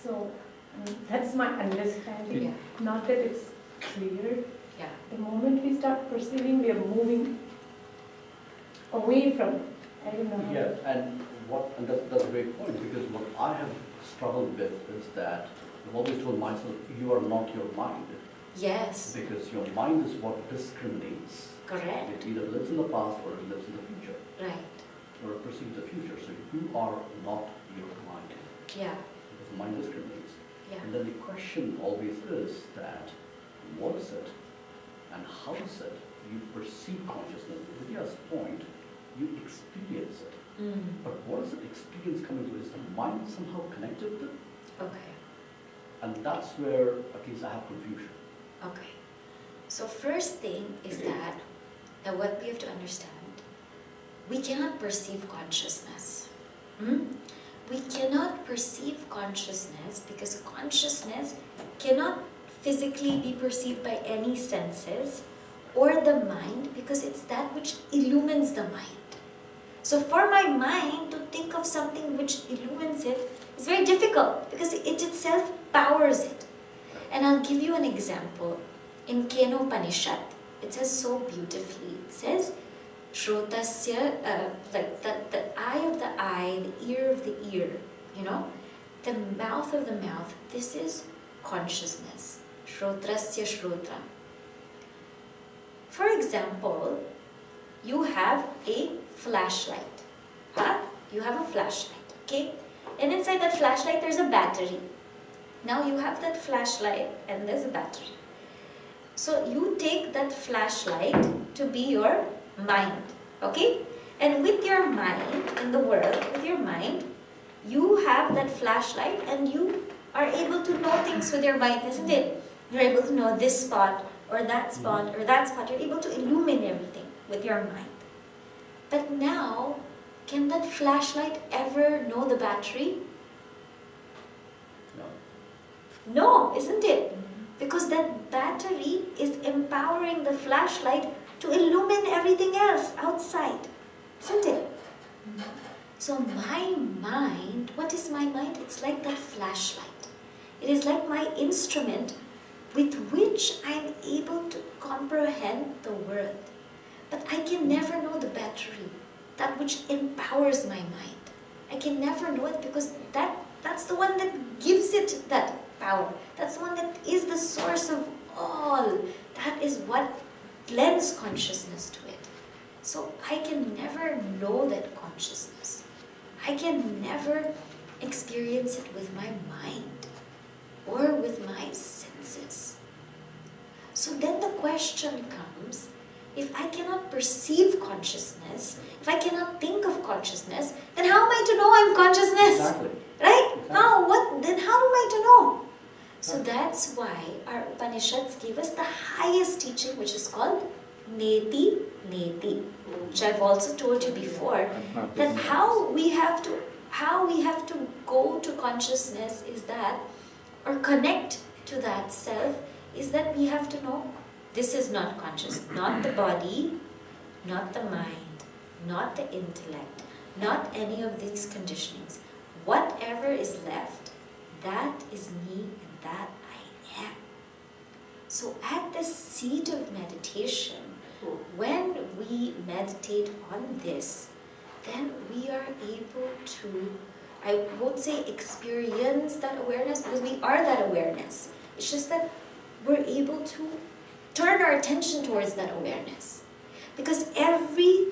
So that's my understanding. Yeah. Not that it's clear. Yeah. The moment we start perceiving, we are moving away from it. I don't know. Yeah, and that's a great point, because what I have struggled with is that I've always told myself, you are not your mind. Yes. Because your mind is what discriminates. Correct. It either lives in the past or it lives in the future. Right. Or it perceives the future. So you are not your mind. Yeah. Because the mind discriminates. Yeah. And then the question always is that, what is it and how is it you perceive consciousness? To Vidya's point, you experience it. But what is the experience coming to? Is the mind somehow connected with it? Okay. And that's where at least I have confusion. Okay. So first thing is that what we have to understand, we cannot perceive consciousness. We cannot perceive consciousness because consciousness cannot physically be perceived by any senses or the mind, because it's that which illumines the mind. So for my mind to think of something which illumines it is very difficult because it itself powers it. And I'll give you an example. In Kenopanishad, it says so beautifully. It says, Shrotasya, like the eye of the eye, the ear of the ear, the mouth of the mouth. This is consciousness. Shrotrasya shrotra. For example, you have a flashlight. You have a flashlight, okay? And inside that flashlight there's a battery. Now you have that flashlight and there's a battery. So you take that flashlight to be your mind, okay? And with your mind in the world, with your mind, you have that flashlight and you are able to know things with your mind, isn't it? You're able to know this spot or that spot or that spot. You're able to illumine everything with your mind. But now, can that flashlight ever know the battery? No. No, isn't it? Because that battery is empowering the flashlight to illumine everything else outside, isn't it? So my mind, what is my mind? It's like that flashlight. It is like my instrument with which I am able to comprehend the world. But I can never know the battery, that which empowers my mind. I can never know it because that's the one that gives it that power. That's the one that is the source of all. That is what lends consciousness to it. So I can never know that consciousness. I can never experience it with my mind or with my senses. So then the question comes, if I cannot perceive consciousness, if I cannot think of consciousness, then how am I to know I'm consciousness? Exactly. Right? Exactly. Then how am I to know? So that's why our Upanishads give us the highest teaching, which is called Neti Neti, which I've also told you before, that how we have to go to consciousness is that, or connect to that self, is that we have to know this is not conscious, not the body, not the mind, not the intellect, not any of these conditionings. Whatever is left, that is me and that I am. So at the seat of meditation, when we meditate on this, then we are able to, I won't say experience that awareness, because we are that awareness. It's just that we're able to turn our attention towards that awareness. Because every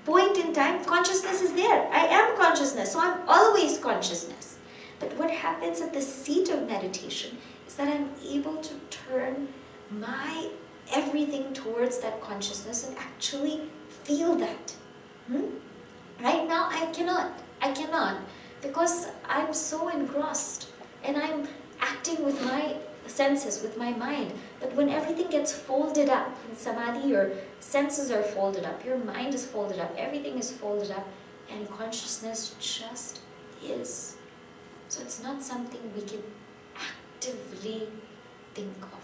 point in time, consciousness is there. I am consciousness, so I'm always consciousness. But what happens at the seat of meditation is that I'm able to turn my everything towards that consciousness and actually feel that. Right now, I cannot, because I'm so engrossed and I'm acting with my senses, with my mind. But when everything gets folded up in samadhi, your senses are folded up, your mind is folded up, everything is folded up, and consciousness just is. So it's not something we can actively think of.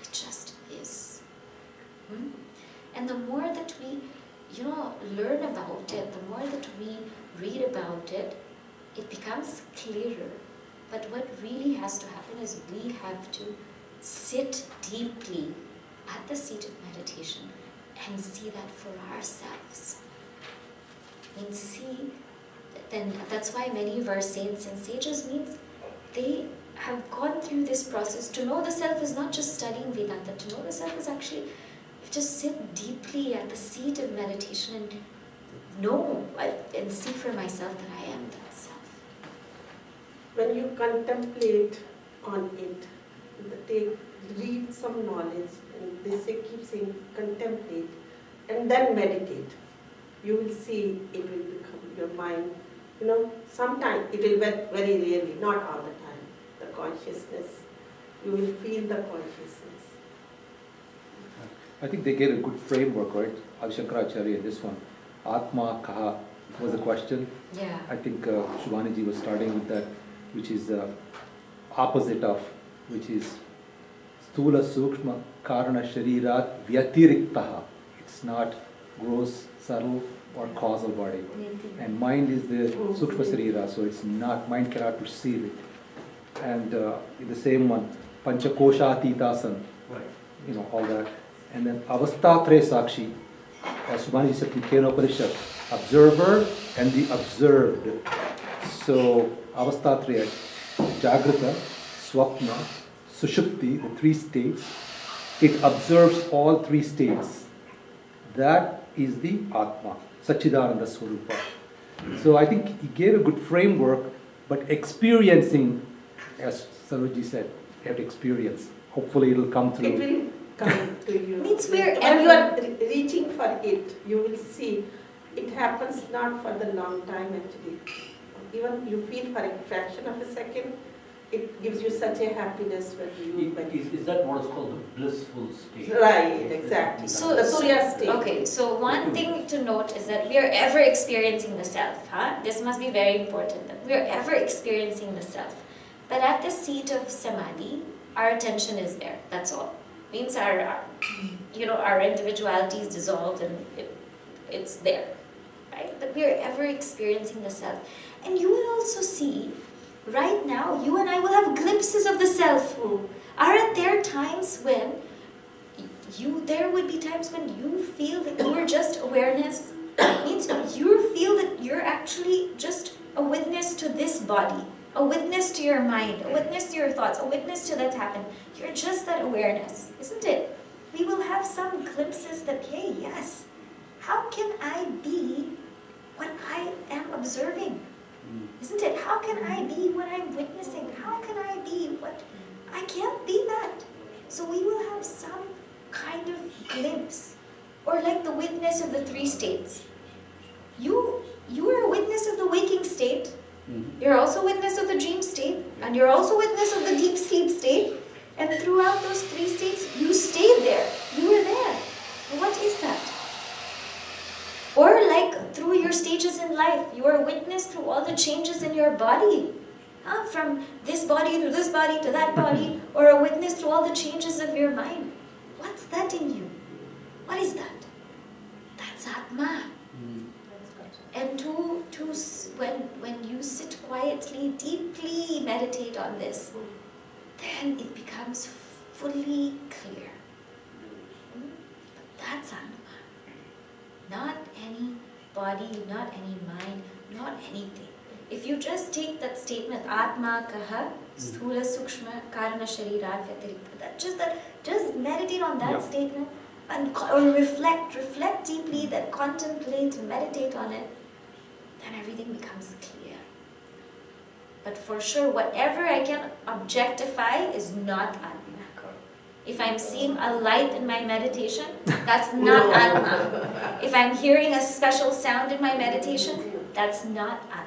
It just is. And the more that we, learn about it, the more that we read about it, it becomes clearer. But what really has to happen is we have to sit deeply at the seat of meditation and see that for ourselves. I mean, see, then that's why many of our saints and sages means they have gone through this process. To know the self is not just studying Vedanta. To know the self is actually just sit deeply at the seat of meditation and know and see for myself that I am that self. When you contemplate on it, read some knowledge, and they say keep saying contemplate and then meditate. You will see it will become your mind. Sometimes it will be very rarely, not all the time. The consciousness, you will feel the consciousness. I think they gave a good framework, right? Adi Shankaracharya in this one. Atma Kaha was the question. Yeah. I think Shubhaniji was starting with that, which is the opposite of, which is Sthula Sukshma Karana Sharirat Vyatiriktaha. It's not gross, subtle, or causal body. And mind is the Sukshma Sarira, so it's not, mind cannot perceive it. And in the same one, Panchakosha Atitasan, Right. all that. And then Avastatre Sakshi, as Subhani said in Kenopanishad, observer and the observed. So Avastatre, Jagrata, Swapna, Sushupti, the three states, it observes all three states. That is the Atma, Sachidananda Swarupa. So I think he gave a good framework, but experiencing, as Sarojji said, you have to experience. Hopefully it will come through. It will come to you. Means wherever When you are reaching for it, you will see it happens not for the long time actually. Even you feel for a fraction of a second, it gives you such a happiness when you Is that what is called the blissful state? Right, exactly. So- The Surya state. Okay, so one thing to note is that we are ever experiencing the self. This must be very important, that we are ever experiencing the self. But at the seat of samadhi, our attention is there, that's all. Means our individuality is dissolved and it's there, right? But we are ever experiencing the self. And you will also see, right now, you and I will have glimpses of the self. Aren't there times when there would be times when you feel that you are just awareness? Means you feel that you're actually just a witness to this body, a witness to your mind, a witness to your thoughts, a witness to that's happened. You're just that awareness, isn't it? We will have some glimpses that, hey, yes, how can I be what I am observing? Isn't it? How can I be what I'm witnessing? How can I be what... I can't be that. So we will have some kind of glimpse. Or like the witness of the three states. You are a witness of the waking state. You're also witness of the dream state. And you're also witness of the deep sleep state. And throughout those three states, you stayed there. You were there. What is that? Or like through your stages in life, you are a witness through all the changes in your body. From this body to this body to that body, or a witness through all the changes of your mind. What's that in you? What is that? That's Atma. And when you sit quietly, deeply meditate on this, then it becomes fully clear. But that's Atma. Not any body, not any mind, not anything. If you just take that statement, Atma Kaha, Sthula Sukshma Karana Sharirat Vyatirikta, just meditate on that statement or reflect deeply, then contemplate, meditate on it, then everything becomes clear. But for sure, whatever I can objectify is not Atma. If I'm seeing a light in my meditation, that's not Atma. If I'm hearing a special sound in my meditation, that's not Atma.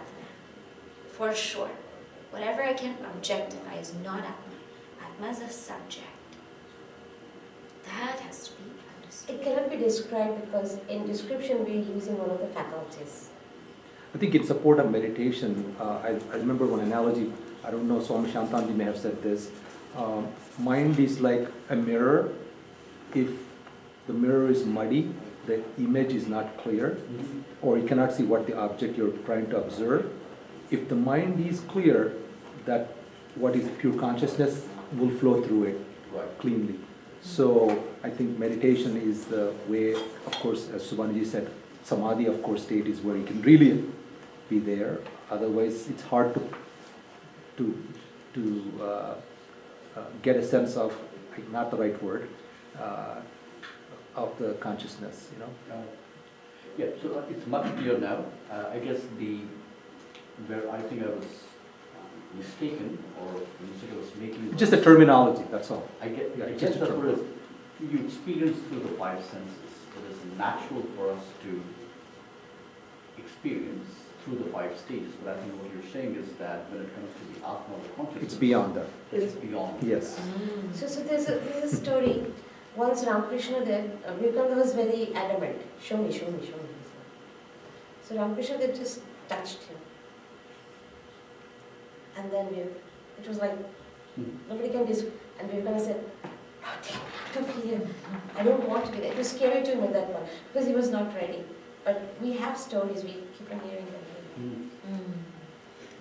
For sure. Whatever I can objectify is not Atma. Atma is a subject. That has to be understood. It cannot be described because in description we are using one of the faculties. I think in support of meditation, I remember one analogy, I don't know, Swami Shantanji may have said this. Mind is like a mirror. If the mirror is muddy, the image is not clear, or you cannot see what the object you're trying to observe. If the mind is clear, that what is pure consciousness will flow through it Right. cleanly. So I think meditation is the way, of course, as Subhanji said, samadhi, of course, state is where you can really be there. Otherwise, it's hard to get a sense of, not the right word, of the consciousness, you know. Yeah, so it's much clearer now. I guess where I think I was mistaken, or the mistake I was making. Just the terminology, that's all. I Yeah, guess just that's a what it is. You experience through the five senses. It is natural for us to experience through the five stages. But I think what you're saying is that when it comes to the Atma, the consciousness, It's beyond that. It's beyond. Yes. So there's a story. Once Ramakrishna Dev, Vivekananda was very adamant. Show me, show me, show me. So Ramakrishna Dev just touched him. And then it was like, nobody can and Vivekananda said, out of here. I don't want to be there. It was scary to him at that point because he was not ready. But we have stories, we keep on hearing them.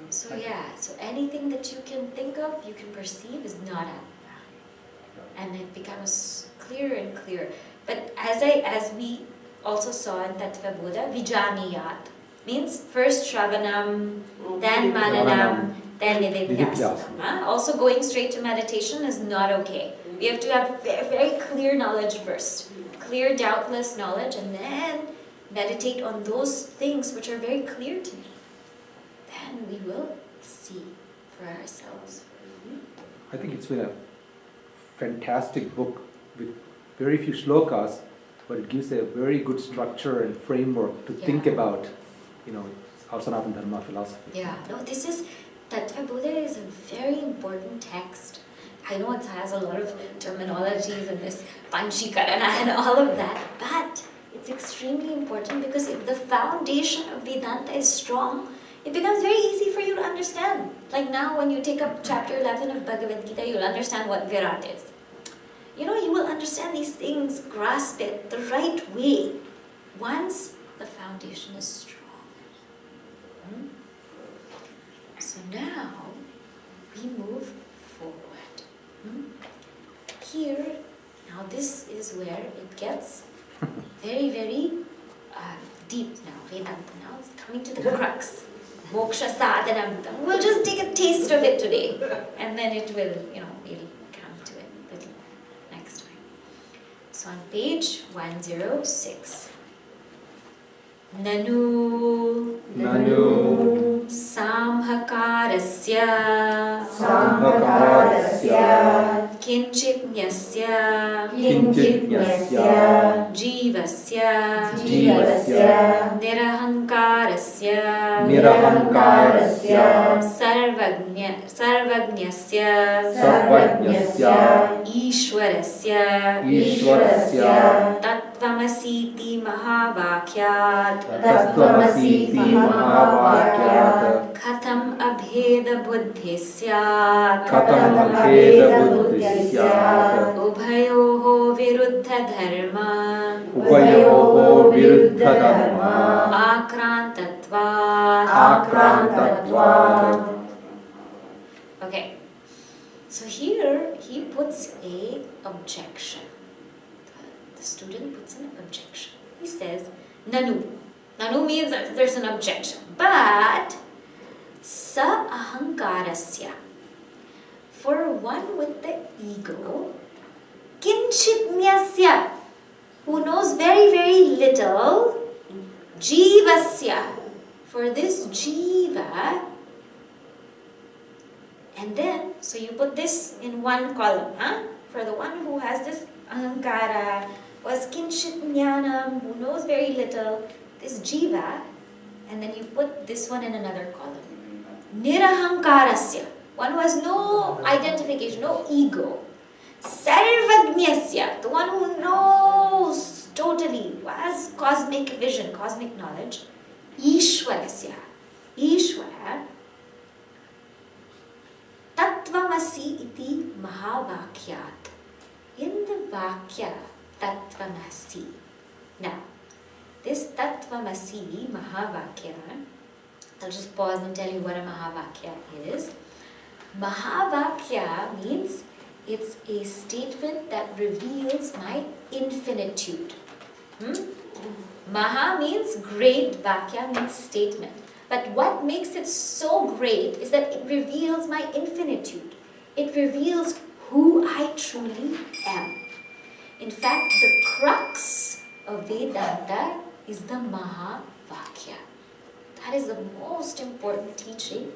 So yeah, so anything that you can think of, you can perceive is not Atma. And it becomes clearer and clearer. But as we also saw in TatvaBodha, Vijaniyat means first Shravanam, then Mananam, then Nididhyasanam. Also going straight to meditation is not okay. We have to have very, very clear knowledge first. Clear, doubtless knowledge, and then meditate on those things which are very clear to me. Then we will see for ourselves. I think it's been a fantastic book with very few shlokas, but it gives a very good structure and framework to think about, you know, our Sanatana Dharma philosophy. Yeah, no, this is, TatvaBodha is a very important text. I know it has a lot of terminologies and this Panchikarana and all of that, but it's extremely important because if the foundation of Vedanta is strong, it becomes very easy for you to understand. Like now when you take up chapter 11 of Bhagavad Gita, you'll understand what Virat is. You know, you will understand these things, grasp it the right way once the foundation is strong. So now we move forward. Here, now this is where it gets very, very deep now. Vedanta now is coming to the crux. Moksha sadhanam. We'll just take a taste of it today, and then it will, we'll come to it a little next time. So on page 106. Nanu samhakarasya kinchitnyasya jivasya nirahankarasya sarvagnyasya ishwarasya tatvamasiti mahavakyat katham abheda buddhi syat ubhayoho viruddha dharma akrantatvat. Okay, so here he puts a objection. The student puts an objection. He says, Nanu. Nanu means that there's an objection. But, sa ahankarasya. For one with the ego, kinchitnyasya, who knows very, very little, jivasya, for this jiva, and then, so you put this in one column, for the one who has this ahankara, was kinchit jnanam, who knows very little, this jiva, and then you put this one in another column. Nirahankarasya, one who has no identification, no ego. Sarvagnyasya, the one who knows totally, who has cosmic vision, cosmic knowledge. Ishwarasya, Ishwara, Tatvamasi iti mahavakyat. In the Vakya, Tatvamasi. Now, this Tatvamasi, Mahavakya, I'll just pause and tell you what a Mahavakya is. Mahavakya means it's a statement that reveals my infinitude. Maha means great, Vakya means statement. But what makes it so great is that it reveals my infinitude. It reveals who I truly am. In fact, the crux of Vedanta is the Mahavakya. That is the most important teaching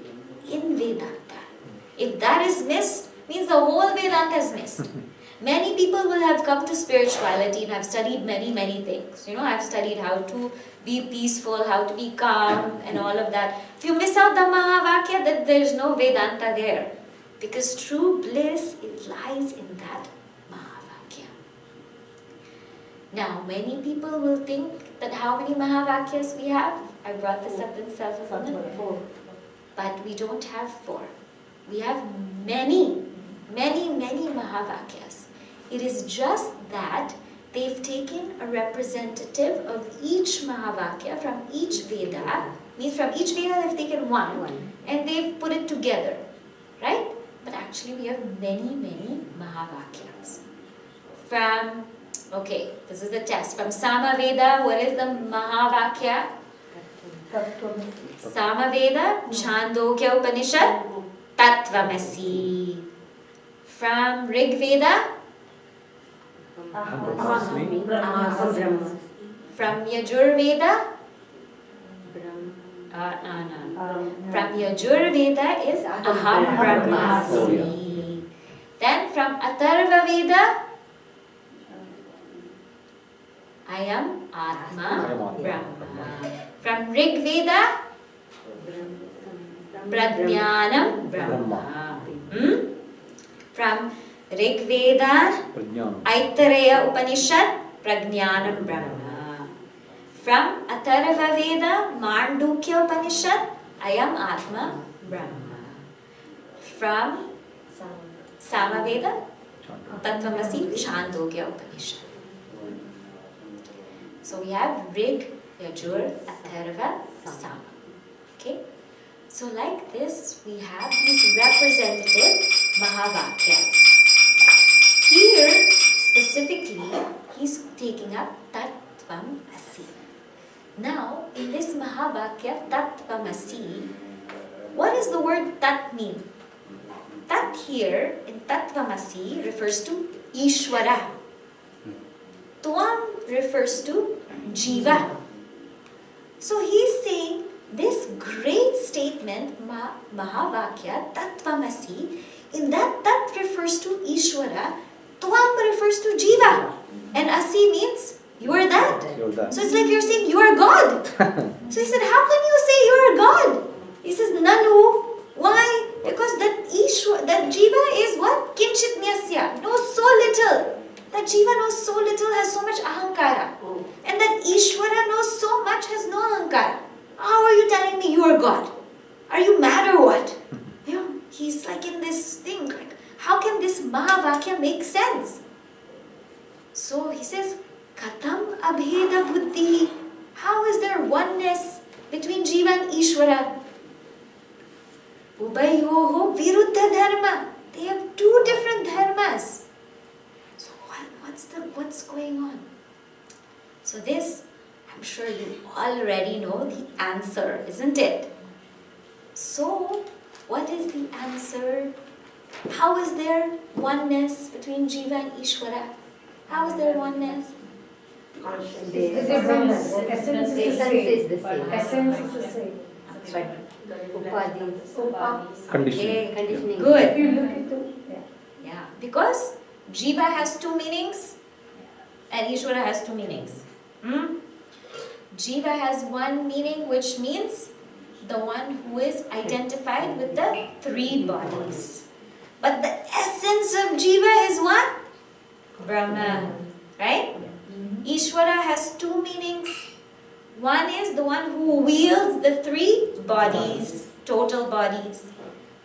in Vedanta. If that is missed, means the whole Vedanta is missed. Many people will have come to spirituality and have studied many things. I've studied how to be peaceful, how to be calm and all of that. If you miss out the Mahavakya, then there is no Vedanta there. Because true bliss, it lies in that Mahavakya. Now, many people will think that how many Mahavakyas we have? I brought this up in self-fulfillment. 4. But we don't have 4. We have many Mahavakyas. It is just that they've taken a representative of each Mahavakya from each Veda. Means from each Veda they've taken one and they've put it together. Right? But actually we have many Mahavakyas. This is the test. From Samaveda, what is the Mahavakya? Samaveda, Chandogya Upanishad, Tattvamasi. From Rig Veda, from Yajur Veda, from Yajur Veda is Aham Brahmasmi. Then from Atharva Veda, I am Atma Brahma. From Rig Veda, Prajnanam Brahma. From Rig Veda, Aitareya Upanishad, Prajnanam Brahma. From Atharva Veda, Mandukya Upanishad, I am Atma Brahma. From Samaveda, Tattvamasi, Chandogya Upanishad. So we have Rig, Yajur, Atharva, Sama. Okay? So like this, we have these representative Mahavakyas. Here, specifically, he's taking up Tattvamasi. Now, in this Mahavakya, Tattvamasi, what does the word Tat mean? Tat here, in Tattvamasi, refers to Ishvara. Tvam refers to Jiva. So he's saying, this great statement, Mahavakya, Tattvamasi, in that Tat refers to Ishvara, Tvam refers to Jiva. And Asi means, you are that. So it's like you're saying, you are God. So he said, how can you say you are God? He says, Nanu. Why? Because that Jiva is what? Kinchit Nyasya. Knows so little. That Jiva knows so little, has so much ahankara. And that Ishvara knows so much, has no ahankara. How are you telling me you are God? Are you mad or what? He's like in this thing, like, how can this Mahavakya make sense? So he says, Katam abheda buddhi. How is there oneness between Jiva and Ishvara? Ubayoho viruddha dharma. They have two different dharmas. So what's going on? So this, I'm sure you already know the answer, isn't it? So, what is the answer? How is there oneness between Jiva and Ishvara? How is there oneness? The difference, essence is the same. Essence is the same. Conditioning. Conditioning. Good. If you look into, Yeah, because Jiva has two meanings and Ishvara has two meanings. Jiva has one meaning, which means the one who is identified with the three bodies. But the essence of Jiva is what? Brahman. Right? Ishvara has two meanings. One is the one who wields the three bodies, total bodies.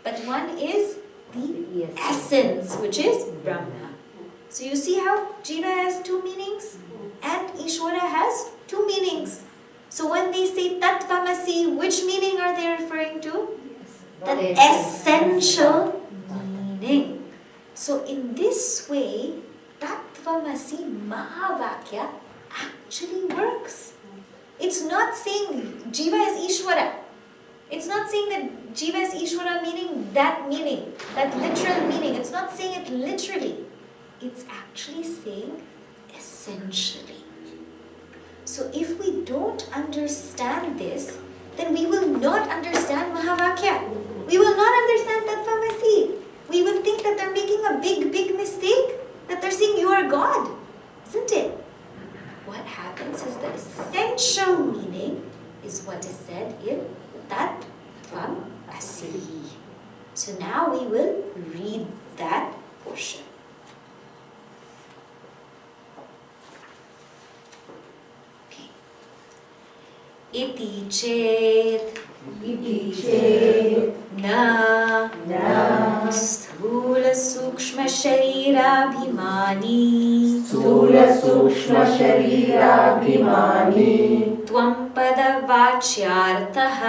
But one is the essence, which is Brahma. So you see how Jiva has two meanings and Ishvara has two meanings. So when they say Tattvamasi, which meaning are they referring to? The essential So in this way, Tattvamasi Mahavakya actually works. It's not saying Jiva is Ishvara. It's not saying that Jiva is Ishvara meaning, that literal meaning. It's not saying it literally. It's actually saying essentially. So if we don't understand this, then we will not understand Mahavakya. We will not understand Tattvamasi. We will think that they're making a big mistake, that they're saying you are God, isn't it? What happens is the essential meaning is what is said in Tattvamasi. So now we will read that portion. Okay. Iti chet na sthula sukshma sharirabhimani tvam pada vachyartah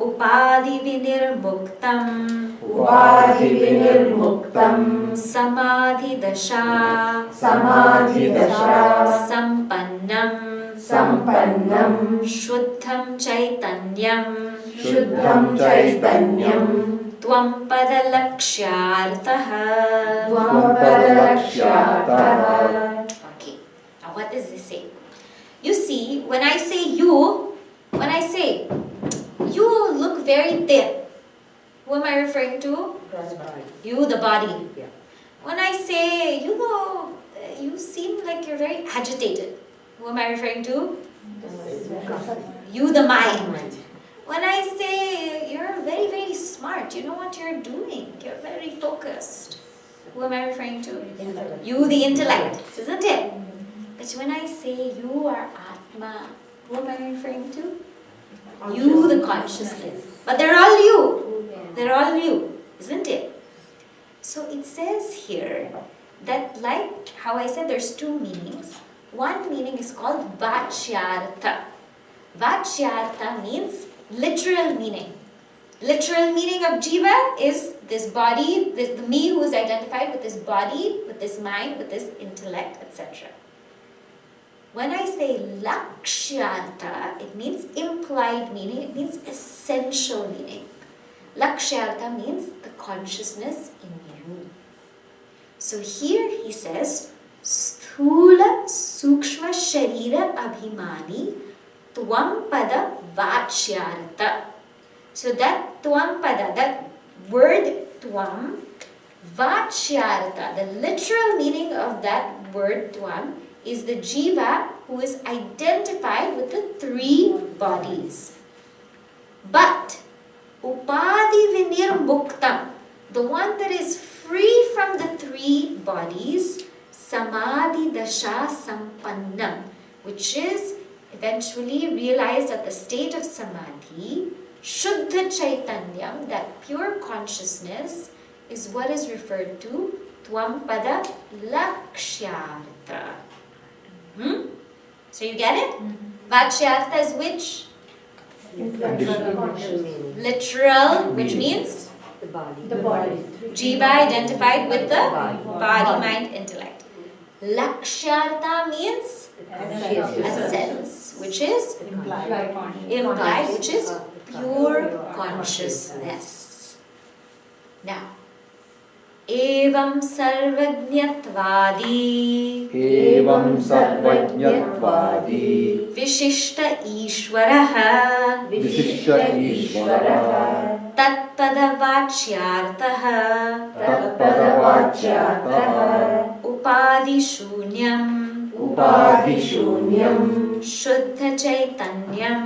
upadhi vinirmuktam samadhi dasha sampannam shuddham chaitanyam tvam pada lakshyartah. Okay, now what does this say? You see, when I say you look very thin, who am I referring to? You, the body. Yeah. When I say you seem like you're very agitated, who am I referring to? You, the mind. When I say you're very smart, you know what you're doing, you're very focused, who am I referring to? You, the intellect, isn't it? But when I say you are Atma, who am I referring to? You, the consciousness. But they're all you. They're all you, isn't it? So it says here that, like how I said there's two meanings. One meaning is called Vachyartha. Vachyartha means literal meaning. Literal meaning of Jiva is this body, the me who is identified with this body, with this mind, with this intellect, etc. When I say Lakshyartha, it means implied meaning, it means essential meaning. Lakshyartha means the consciousness in you. So here he says, Sthula Sukshma Sharira Abhimani Tvam Pada Vachyartha. So that Tvam Pada, that word Tvam, Vachyartha, the literal meaning of that word Tvam is the Jiva who is identified with the three bodies. But Upadhi Vinirmuktam, the one that is free from the three bodies, Samadhi Dasha Sampannam, which is eventually realized at the state of Samadhi, Shuddha Chaitanyam, that pure consciousness, is what is referred to Tvam Pada Lakshyartha. So you get it? Vachyartha is which? Literal, which means? The body. Jiva identified with the body, mind, intellect. Lakshyartha means? Essence, which is? Implied, which is pure consciousness. Now, Evam sarvajñatvadi Vishishta Ishvaraha Tatpadavachyartaha Upadhishunyam Shuddha Chaitanyam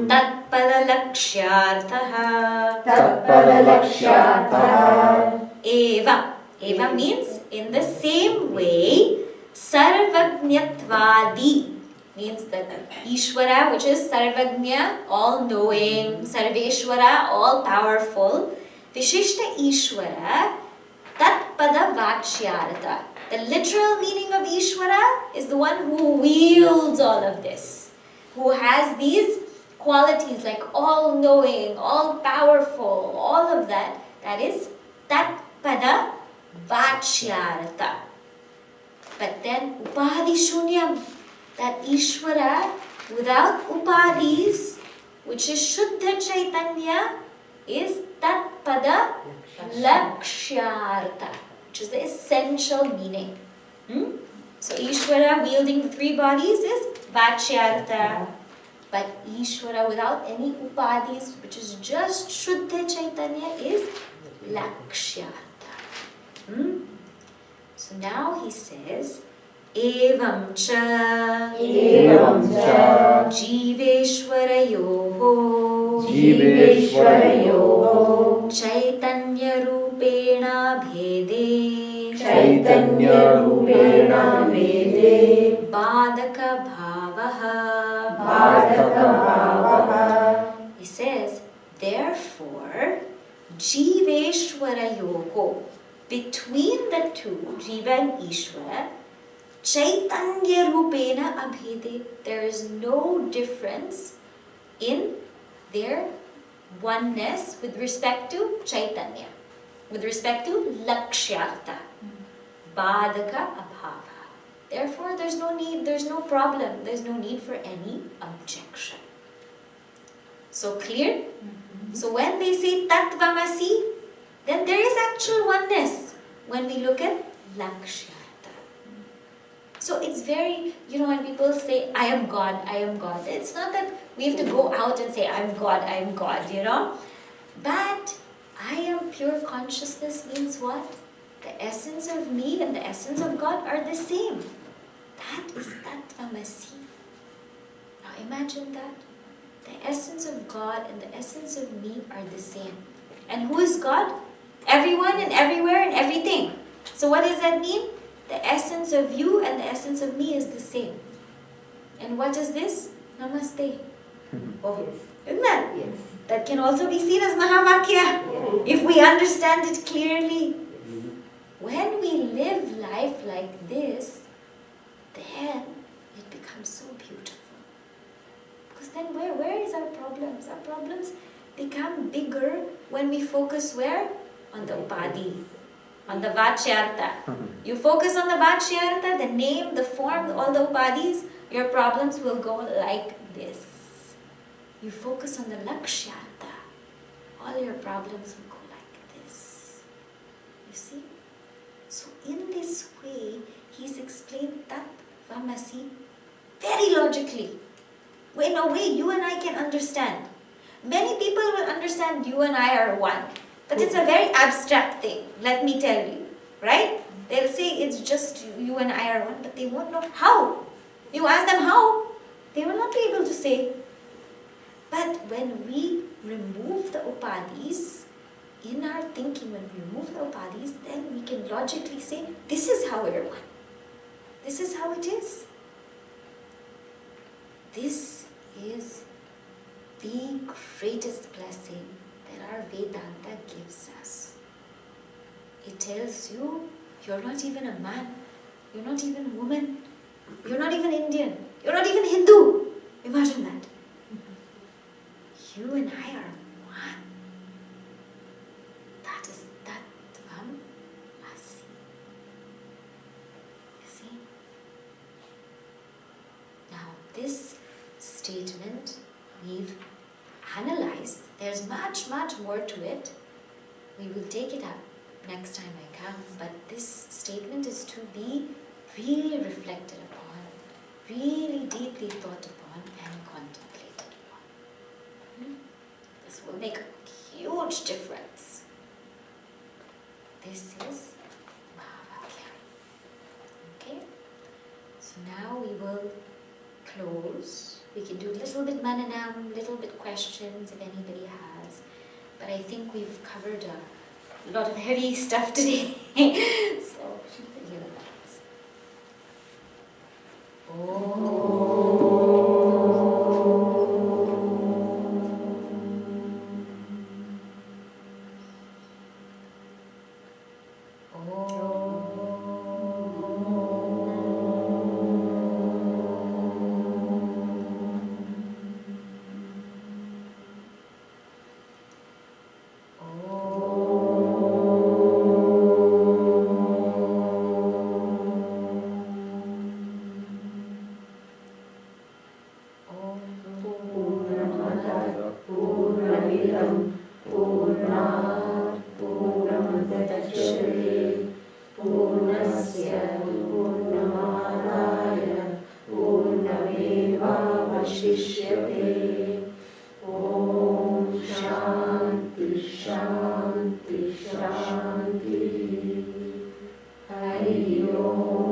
Tatpadalakshyartaha. Eva. Eva means in the same way. Sarvajñatvadi means that Ishvara, which is Sarvajña, all-knowing, Sarveshwara, all-powerful, Vishishta Ishvara, Tatpada Vachyartha. The literal meaning of Ishvara is the one who wields all of this, who has these qualities like all-knowing, all-powerful, all of that, that is Tatpada Vachyartha. But then Upadhi Shunyam, that Ishvara without Upadhis, which is Shuddha Chaitanya, is Tatpada Lakshyartha, which is the essential meaning. So Ishvara wielding the three bodies is Vachyartha. But Ishvara without any Upadhis, which is just Shuddha Chaitanya, is Lakshyartha. So now he says, Evam cha Jiveshwarayoho Chaitanya Rupena Bhede Badaka Bhavaha. He says, therefore, Jiveshwarayoho, between the two, Jiva and Ishvara, Chaitanya Rupena Abhede, there is no difference in their oneness with respect to Chaitanya, with respect to Lakshyartha, Badaka Abhava. Therefore, there's no need, there's no problem, there's no need for any objection. So clear? So when they say Tatvamasi, then there is actual oneness when we look at Lakshyartha. So it's very, when people say, I am God, it's not that we have to go out and say, I am God, But I am pure consciousness means what? The essence of me and the essence of God are the same. That is Tatvamasi. Now imagine that. The essence of God and the essence of me are the same. And who is God? Everyone and everywhere and everything. So what does that mean? The essence of you and the essence of me is the same. And what is this? Namaste. Oh, isn't that? Yes. That can also be seen as Mahavakya if we understand it clearly. When we live life like this, then it becomes so beautiful. Because then where is our problems? Our problems become bigger when we focus where? On the Upadhi, on the Vachyartha. You focus on the Vachyartha, the name, the form, all the Upadhis, your problems will go like this. You focus on the Lakshyartha, all your problems will go like this. You see? So in this way, he's explained Tatvamasi very logically. In a way you and I can understand. Many people will understand you and I are one. But it's a very abstract thing, let me tell you. Right? They'll say it's just you and I are one, but they won't know how. You ask them how, they will not be able to say. But when we remove the Upadhis, in our thinking, when we remove the Upadhis, then we can logically say, this is how we're one. This is how it is. This is the greatest blessing that our Vedanta gives us. It tells you, you're not even a man, you're not even a woman, you're not even Indian, you're not even Hindu. Imagine that. You and I are one. That is Tatvamasi. You see? Now this statement we've analyzed. There's much more to it. We will take it up next time I come. But this statement is to be really reflected upon, really deeply thought upon and contemplated upon. This will make a huge difference. This is Mahavakya. Okay? So now we will close. We can do a little bit mananam, little bit questions if anybody has. But I think we've covered a lot of heavy stuff today. So, पूर्णमिदं पूर्णात् पूर्णमुदच्यते पूर्णस्य पूर्णमादाय पूर्णमेवावशिष्यते ॐ शान्ति शान्ति शान्तिः हरि ओम्